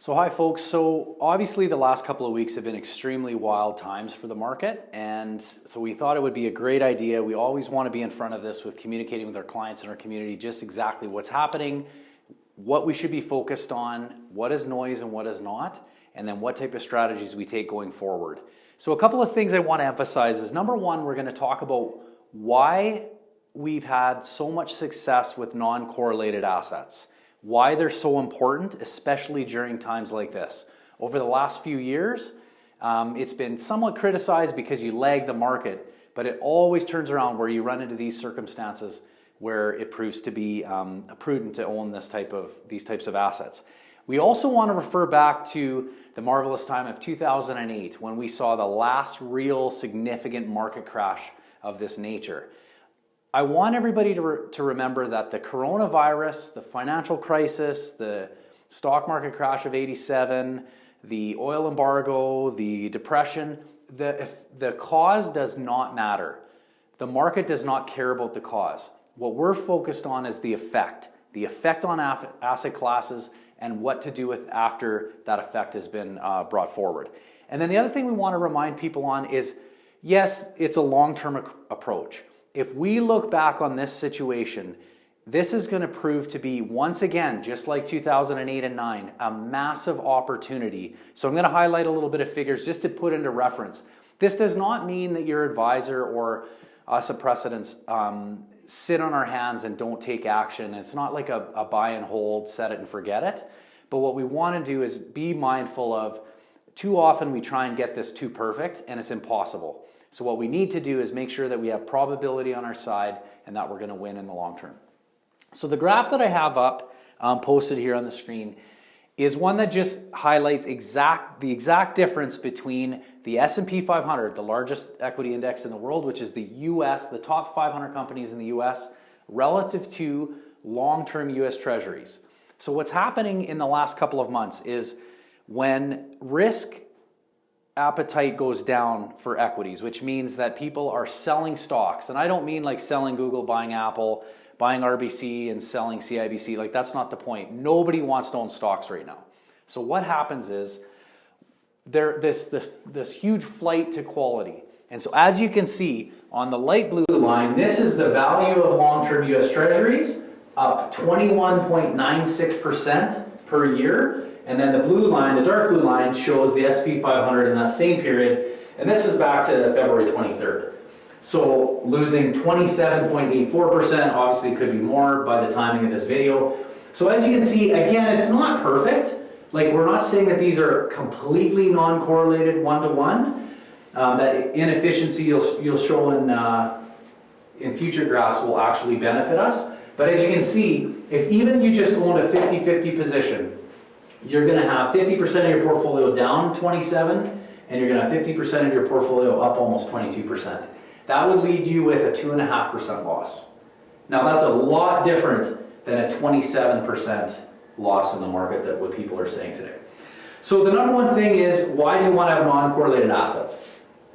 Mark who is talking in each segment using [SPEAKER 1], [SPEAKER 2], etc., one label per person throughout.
[SPEAKER 1] So hi folks, so obviously the last couple of weeks have been extremely wild times for the market, and so we thought it would be a great idea. We always want to be in front of this with communicating with our clients and our community just exactly what's happening, what we should be focused on, what is noise and what is not, and then what type of strategies we take going forward. So a couple of things I want to emphasize is, number one, we're going to talk about why we've had so much success with non-correlated assets. Why they're so important, especially during times like this. Over the last few years, it's been somewhat criticized because you lag the market, but it always turns around where you run into these circumstances where it proves to be prudent to own these types of assets. We also want to refer back to the marvelous time of 2008 when we saw the last real significant market crash of this nature. I want everybody to remember that the coronavirus, the financial crisis, the stock market crash of '87, the oil embargo, the depression, the cause does not matter. The market does not care about the cause. What we're focused on is the effect on asset classes and what to do with after that effect has been brought forward. And then the other thing we want to remind people on is, yes, it's a long-term approach. If we look back on this situation, this is going to prove to be, once again, just like 2008 and 9, a massive opportunity. So I'm going to highlight a little bit of figures just to put into reference. This does not mean that your advisor or us at Precedence sit on our hands and don't take action. It's not like a buy and hold, set it and forget it. But what we want to do is be mindful of, too often we try and get this too perfect and it's impossible. So what we need to do is make sure that we have probability on our side and that we're going to win in the long term. So the graph that I have up posted here on the screen is one that just highlights the exact difference between the S&P 500, the largest equity index in the world, which is the US, the top 500 companies in the US, relative to long-term US Treasuries. So what's happening in the last couple of months is when risk appetite goes down for equities, which means that people are selling stocks. And I don't mean like selling Google, buying Apple, buying RBC and selling CIBC. Like, that's not the point. Nobody wants to own stocks right now. So what happens is this huge flight to quality. And so as you can see on the light blue line, this is the value of long-term US Treasuries, up 21.96% per year. And then the blue line, the dark blue line, shows the S&P 500 in that same period. And this is back to February 23rd. So losing 27.84%, obviously it could be more by the timing of this video. So as you can see, again, it's not perfect. Like, we're not saying that these are completely non-correlated one-to-one. That inefficiency you'll show in future graphs will actually benefit us. But as you can see, if even you just owned a 50-50 position, you're going to have 50% of your portfolio down 27, and you're going to have 50% of your portfolio up almost 22%. That would lead you with a 2.5% loss. Now that's a lot different than a 27% loss in the market that what people are saying today. So the number one thing is, why do you want to have non-correlated assets?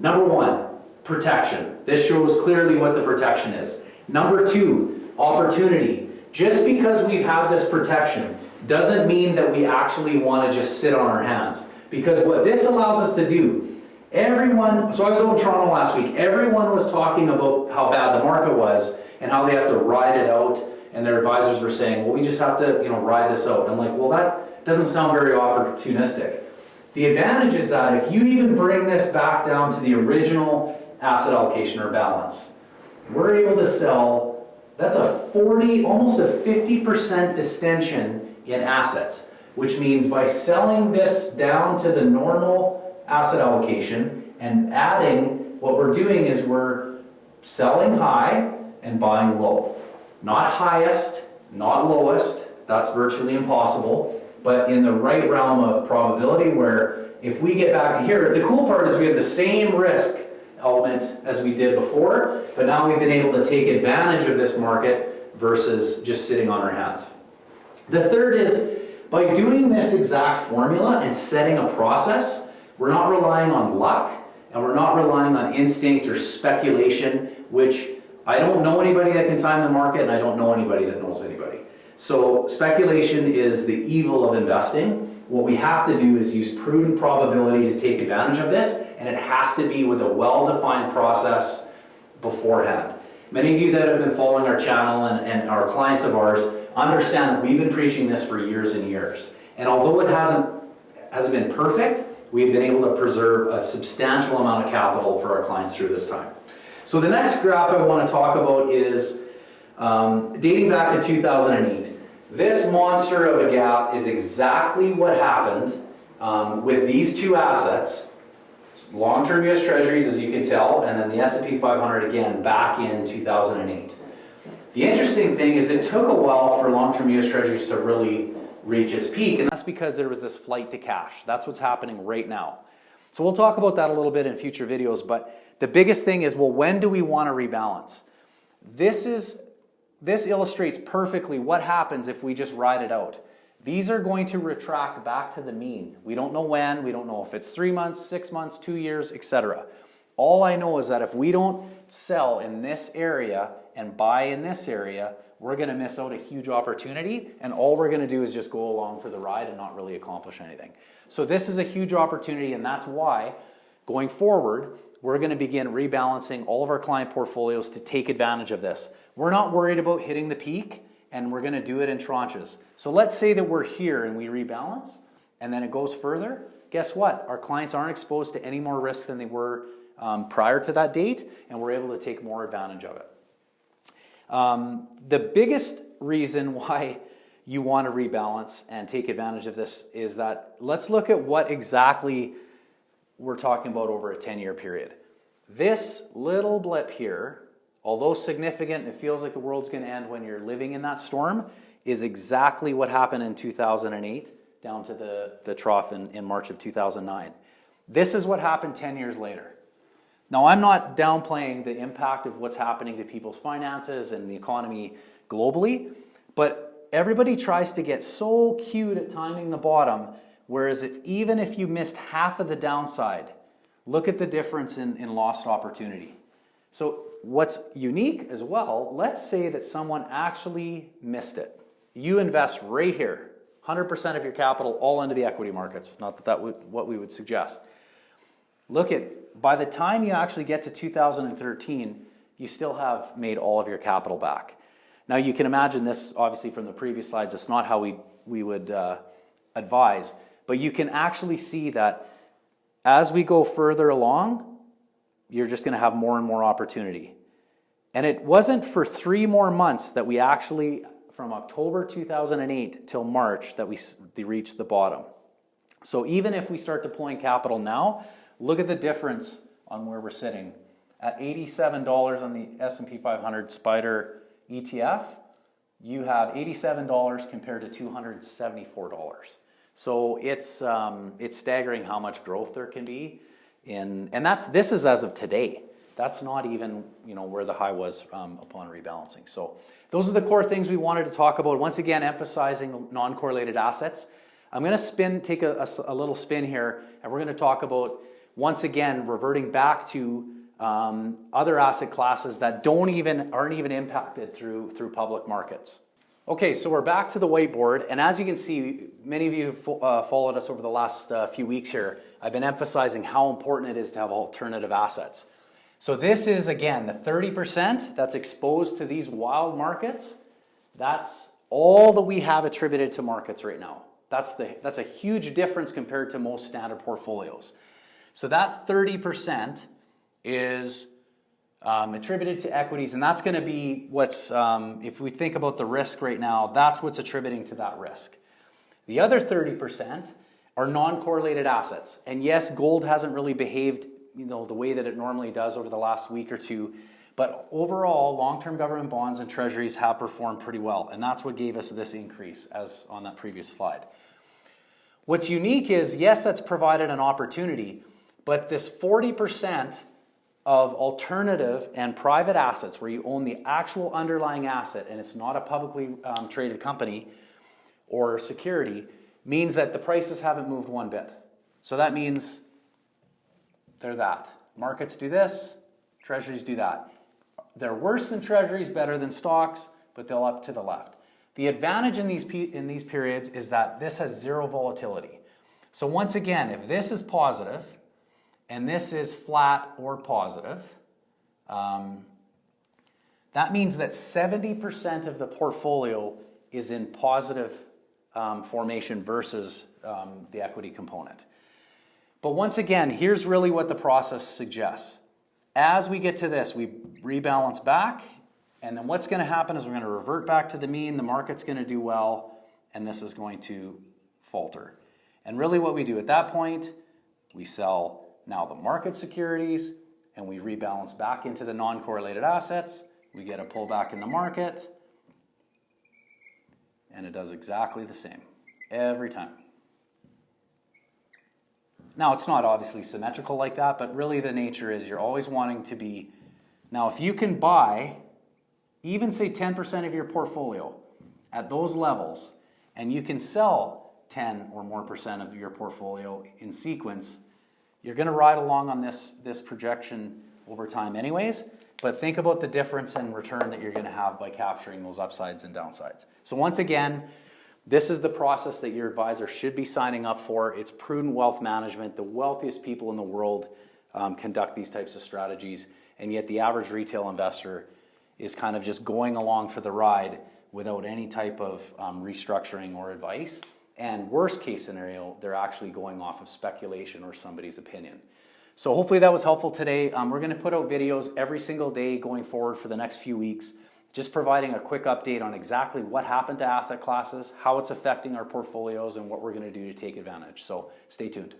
[SPEAKER 1] Number one, protection. This shows clearly what the protection is. Number two, opportunity. Just because we have this protection doesn't mean that we actually want to just sit on our hands. Because what this allows us to do, so I was out in Toronto last week, everyone was talking about how bad the market was and how they have to ride it out, and their advisors were saying, well, we just have to ride this out. And I'm like, well, that doesn't sound very opportunistic. The advantage is that if you even bring this back down to the original asset allocation or balance, we're able to sell, that's almost a 50% distension in assets, which means by selling this down to the normal asset allocation and adding, what we're doing is we're selling high and buying low. Not highest, not lowest, that's virtually impossible, but in the right realm of probability, where if we get back to here, the cool part is we have the same risk element as we did before, but now we've been able to take advantage of this market versus just sitting on our hands. The third is, by doing this exact formula and setting a process, we're not relying on luck, and we're not relying on instinct or speculation, which I don't know anybody that can time the market, and I don't know anybody that knows anybody. So speculation is the evil of investing, what we have to do is use prudent probability to take advantage of this, and it has to be with a well-defined process beforehand. Many of you that have been following our channel and are clients of ours understand that we've been preaching this for years and years. And although it hasn't been perfect, we've been able to preserve a substantial amount of capital for our clients through this time. So the next graph I want to talk about is dating back to 2008. This monster of a gap is exactly what happened with these two assets, long-term US Treasuries, as you can tell, and then the S&P 500 again back in 2008. The interesting thing is it took a while for long-term US Treasuries to really reach its peak, and that's because there was this flight to cash. That's what's happening right now. So we'll talk about that a little bit in future videos, but the biggest thing is, well, when do we want to rebalance? This illustrates perfectly what happens if we just ride it out. These are going to retract back to the mean. We don't know when, we don't know if it's 3 months, 6 months, 2 years, etc. All I know is that if we don't sell in this area and buy in this area, we're going to miss out a huge opportunity, and all we're going to do is just go along for the ride and not really accomplish anything. So this is a huge opportunity, and that's why going forward, we're going to begin rebalancing all of our client portfolios to take advantage of this. We're not worried about hitting the peak, and we're going to do it in tranches. So let's say that we're here and we rebalance, and then it goes further. Guess what? Our clients aren't exposed to any more risk than they were prior to that date, and we're able to take more advantage of it. The biggest reason why you want to rebalance and take advantage of this is that let's look at what exactly we're talking about over a 10-year period. This little blip here, although significant, it feels like the world's going to end when you're living in that storm, is exactly what happened in 2008 down to the trough in March of 2009. This is what happened 10 years later. Now, I'm not downplaying the impact of what's happening to people's finances and the economy globally, but everybody tries to get so cute at timing the bottom, whereas even if you missed half of the downside, look at the difference in lost opportunity. So what's unique as well, let's say that someone actually missed it. You invest right here, 100% of your capital all into the equity markets. Not that what we would suggest. Look at, by the time you actually get to 2013, you still have made all of your capital back. Now you can imagine this, obviously from the previous slides, it's not how we would advise, but you can actually see that as we go further along, you're just going to have more and more opportunity. And it wasn't for 3 more months that we actually, from October 2008 till March, that we reached the bottom. So even if we start deploying capital now, look at the difference on where we're sitting. At $87 on the S&P 500 SPDR ETF, you have $87 compared to $274. So it's staggering how much growth there can be and this is as of today. That's not even where the high was upon rebalancing. So those are the core things we wanted to talk about. Once again, emphasizing non-correlated assets. I'm going to take a little spin here, and we're going to talk about, once again, reverting back to other asset classes that aren't even impacted through public markets. Okay, so we're back to the whiteboard, and as you can see, many of you have followed us over the last few weeks here. I've been emphasizing how important it is to have alternative assets. So this is, again, the 30% that's exposed to these wild markets. That's all that we have attributed to markets right now. That's a huge difference compared to most standard portfolios. So that 30% is attributed to equities, and that's going to be what's, if we think about the risk right now, that's what's attributing to that risk. The other 30% are non-correlated assets. And yes, gold hasn't really behaved the way that it normally does over the last week or two, but overall, long-term government bonds and treasuries have performed pretty well, and that's what gave us this increase, as on that previous slide. What's unique is, yes, that's provided an opportunity, but this 40% of alternative and private assets where you own the actual underlying asset and it's not a publicly traded company or security means that the prices haven't moved one bit. So that means they're that. Markets do this, treasuries do that. They're worse than treasuries, better than stocks, but they'll up to the left. The advantage in these periods is that this has zero volatility. So once again, if this is positive and this is flat or positive, that means that 70% of the portfolio is in positive formation versus the equity component. But once again, here's really what the process suggests. As we get to this, we rebalance back, and then what's going to happen is we're going to revert back to the mean, the market's going to do well, and this is going to falter. And really what we do at that point, we sell now the market securities, and we rebalance back into the non-correlated assets. We get a pullback in the market, and it does exactly the same every time. Now, it's not obviously symmetrical like that, but really the nature is you're always wanting to be... Now, if you can buy, even say 10% of your portfolio at those levels, and you can sell 10 or more % of your portfolio in sequence, you're going to ride along on this projection over time anyways, but think about the difference in return that you're going to have by capturing those upsides and downsides. So once again, this is the process that your advisor should be signing up for. It's prudent wealth management. The wealthiest people in the world conduct these types of strategies, and yet the average retail investor is kind of just going along for the ride without any type of restructuring or advice. And worst case scenario, they're actually going off of speculation or somebody's opinion. So hopefully that was helpful today. We're going to put out videos every single day going forward for the next few weeks, just providing a quick update on exactly what happened to asset classes, how it's affecting our portfolios, and what we're going to do to take advantage. So stay tuned.